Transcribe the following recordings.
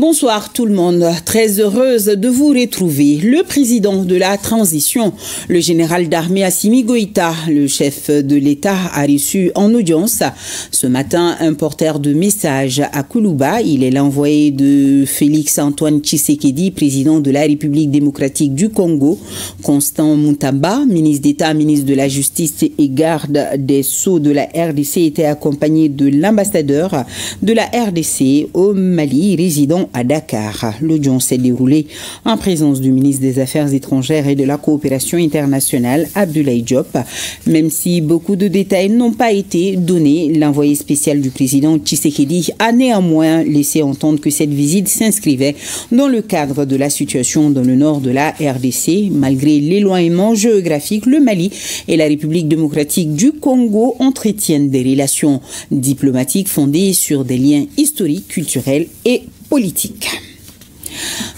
Bonsoir tout le monde, très heureuse de vous retrouver. Le président de la transition, le général d'armée Assimi Goïta, le chef de l'État, a reçu en audience ce matin un porteur de message à Koulouba. Il est l'envoyé de Félix Antoine Tshisekedi, président de la République démocratique du Congo. Constant Moutamba, ministre d'État, ministre de la Justice et garde des Sceaux de la RDC, était accompagné de l'ambassadeur de la RDC au Mali, résident à Dakar. L'audience s'est déroulée en présence du ministre des Affaires étrangères et de la coopération internationale, Abdoulaye Diop. Même si beaucoup de détails n'ont pas été donnés, l'envoyé spécial du président Tshisekedi a néanmoins laissé entendre que cette visite s'inscrivait dans le cadre de la situation dans le nord de la RDC. Malgré l'éloignement géographique, le Mali et la République démocratique du Congo entretiennent des relations diplomatiques fondées sur des liens historiques, culturels et politiques.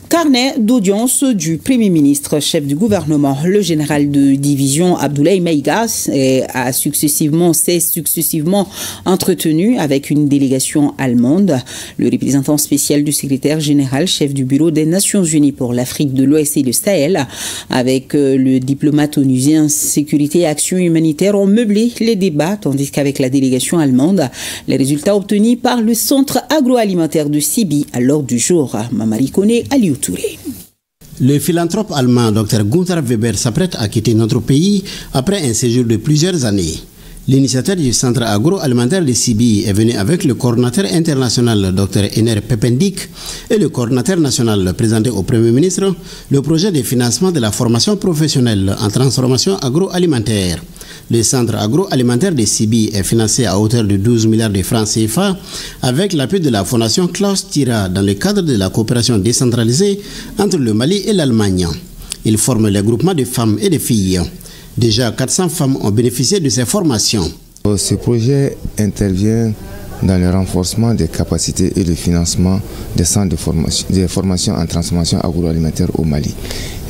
Carnet d'audience du Premier ministre, chef du gouvernement, le général de division Abdoulaye Maïga s'est successivement entretenu avec une délégation allemande. Le représentant spécial du secrétaire général, chef du bureau des Nations Unies pour l'Afrique de l'Ouest et le Sahel, avec le diplomate onusien sécurité et action humanitaire ont meublé les débats, tandis qu'avec la délégation allemande, les résultats obtenus par le centre agroalimentaire de Sibi à l'ordre du jour. Mamari Kone, Aliou Touré. Le philanthrope allemand Dr Gunther Weber s'apprête à quitter notre pays après un séjour de plusieurs années. L'initiateur du centre agroalimentaire de Sibi est venu avec le coordinateur international Dr Ener Pependik et le coordinateur national présenté au Premier ministre le projet de financement de la formation professionnelle en transformation agroalimentaire. Le centre agroalimentaire de Sibi est financé à hauteur de 12 milliards de francs CFA avec l'appui de la fondation Klaus Tira dans le cadre de la coopération décentralisée entre le Mali et l'Allemagne. Il forme les groupements de femmes et de filles. Déjà 400 femmes ont bénéficié de ces formations. Ce projet intervient dans le renforcement des capacités et le financement des centres de formation en transformation agroalimentaire au Mali.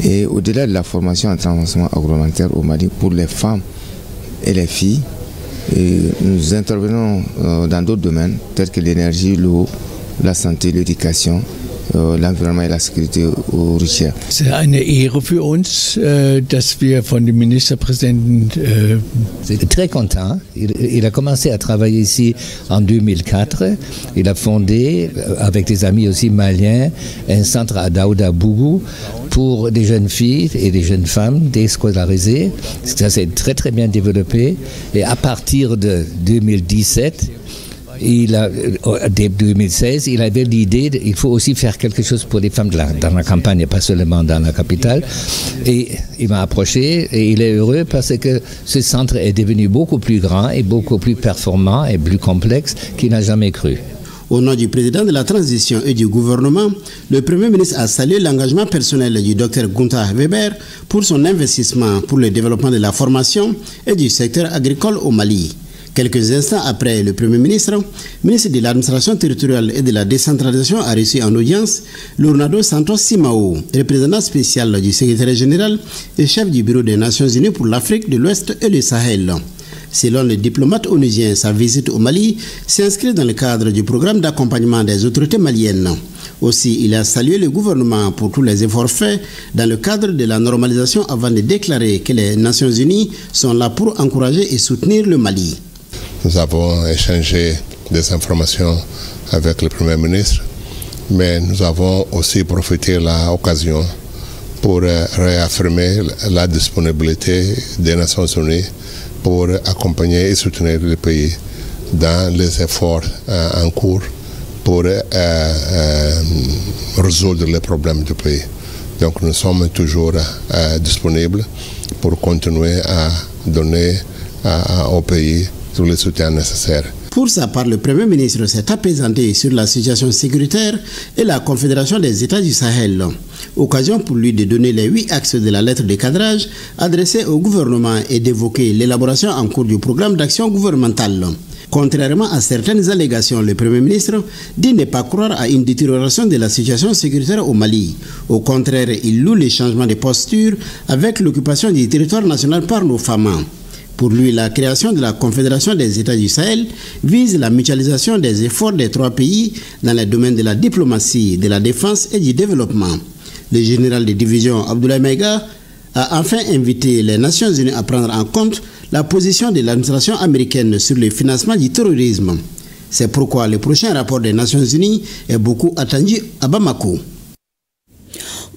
Et au-delà de la formation en transformation agroalimentaire au Mali, pour les femmes et les filles, nous intervenons dans d'autres domaines tels que l'énergie, l'eau, la santé, l'éducation, l'environnement et la sécurité routière. C'est eine Ehre für uns, dass wir von dem Ministerpräsidenten... C'est très content. Il a commencé à travailler ici en 2004. Il a fondé, avec des amis aussi maliens, un centre à Daouda Bougou pour des jeunes filles et des jeunes femmes déscolarisées. Ça s'est très très bien développé. Et à partir de 2017, dès 2016, il avait l'idée qu'il faut aussi faire quelque chose pour les femmes dans la campagne et pas seulement dans la capitale. Et il m'a approché et il est heureux parce que ce centre est devenu beaucoup plus grand et beaucoup plus performant et plus complexe qu'il n'a jamais cru. Au nom du président de la transition et du gouvernement, le Premier ministre a salué l'engagement personnel du Dr Gunther Weber pour son investissement pour le développement de la formation et du secteur agricole au Mali. Quelques instants après, le Premier ministre de l'administration territoriale et de la décentralisation, a reçu en audience Lournado Santos Simao, représentant spécial du secrétaire général et chef du bureau des Nations Unies pour l'Afrique de l'Ouest et le Sahel. Selon le diplomate onusien, sa visite au Mali s'inscrit dans le cadre du programme d'accompagnement des autorités maliennes. Aussi, il a salué le gouvernement pour tous les efforts faits dans le cadre de la normalisation avant de déclarer que les Nations Unies sont là pour encourager et soutenir le Mali. Nous avons échangé des informations avec le Premier ministre, mais nous avons aussi profité de l'occasion pour réaffirmer la disponibilité des Nations Unies pour accompagner et soutenir le pays dans les efforts en cours pour résoudre les problèmes du pays. Donc nous sommes toujours disponibles pour continuer à donner au pays tout le soutien nécessaire. Pour sa part, le Premier ministre s'est apaisanté sur la situation sécuritaire et la Confédération des États du Sahel. Occasion pour lui de donner les 8 axes de la lettre de cadrage adressée au gouvernement et d'évoquer l'élaboration en cours du programme d'action gouvernemental. Contrairement à certaines allégations, le Premier ministre dit ne pas croire à une détérioration de la situation sécuritaire au Mali. Au contraire, il loue les changements de posture avec l'occupation du territoire national par nos femmes. Pour lui, la création de la Confédération des États du Sahel vise la mutualisation des efforts des trois pays dans les domaines de la diplomatie, de la défense et du développement. Le général de division Abdoulaye Maïga a enfin invité les Nations Unies à prendre en compte la position de l'administration américaine sur le financement du terrorisme. C'est pourquoi le prochain rapport des Nations Unies est beaucoup attendu à Bamako.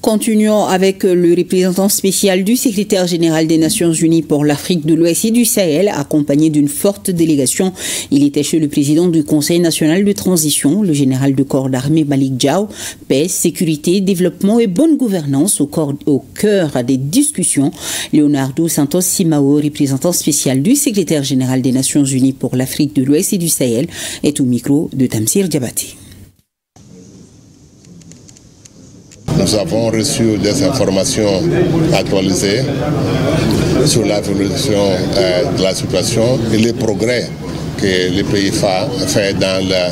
Continuons avec le représentant spécial du secrétaire général des Nations Unies pour l'Afrique de l'Ouest et du Sahel, accompagné d'une forte délégation. Il était chez le président du Conseil national de transition, le général de corps d'armée Malick Diaw. Paix, sécurité, développement et bonne gouvernance au cœur des discussions. Leonardo Santos Simao, représentant spécial du secrétaire général des Nations Unies pour l'Afrique de l'Ouest et du Sahel, est au micro de Tamsir Diabaté. Nous avons reçu des informations actualisées sur l'évolution de la situation et les progrès que le pays fait dans la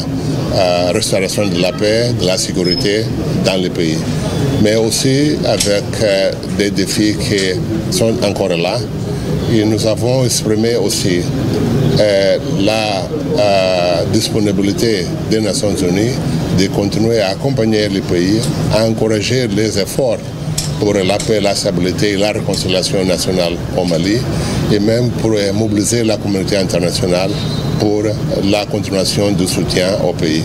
restauration de la paix, de la sécurité dans le pays. Mais aussi avec des défis qui sont encore là. Et nous avons exprimé aussi la disponibilité des Nations Unies de continuer à accompagner le pays, à encourager les efforts pour la paix, la stabilité et la réconciliation nationale au Mali, et même pour mobiliser la communauté internationale pour la continuation du soutien au pays.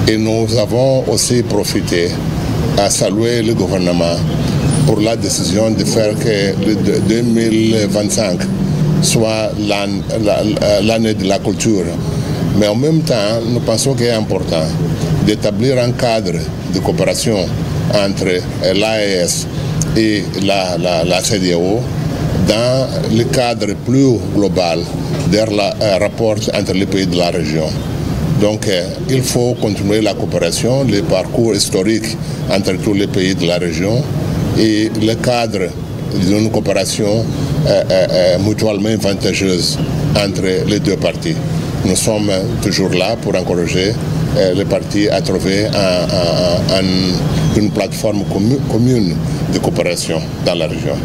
Et nous avons aussi profité à saluer le gouvernement pour la décision de faire que le 2025 soit l'année de la culture. Mais en même temps, nous pensons qu'il est important d'établir un cadre de coopération entre l'AES et la CEDEAO dans le cadre plus global des rapports entre les pays de la région. Donc, il faut continuer la coopération, le parcours historique entre tous les pays de la région et le cadre d'une coopération mutuellement avantageuse entre les deux parties. Nous sommes toujours là pour encourager les parties à trouver une plateforme commune de coopération dans la région.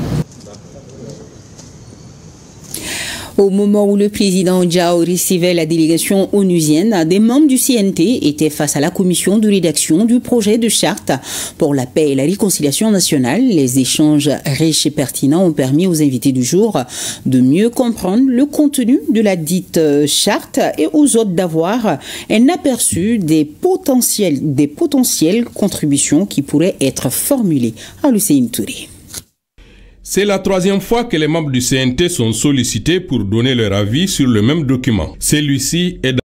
Au moment où le président Diaw recevait la délégation onusienne, des membres du CNT étaient face à la commission de rédaction du projet de charte pour la paix et la réconciliation nationale. Les échanges riches et pertinents ont permis aux invités du jour de mieux comprendre le contenu de la dite charte et aux autres d'avoir un aperçu des potentielles contributions qui pourraient être formulées à Lucéine Touré. C'est la troisième fois que les membres du CNT sont sollicités pour donner leur avis sur le même document. Celui-ci est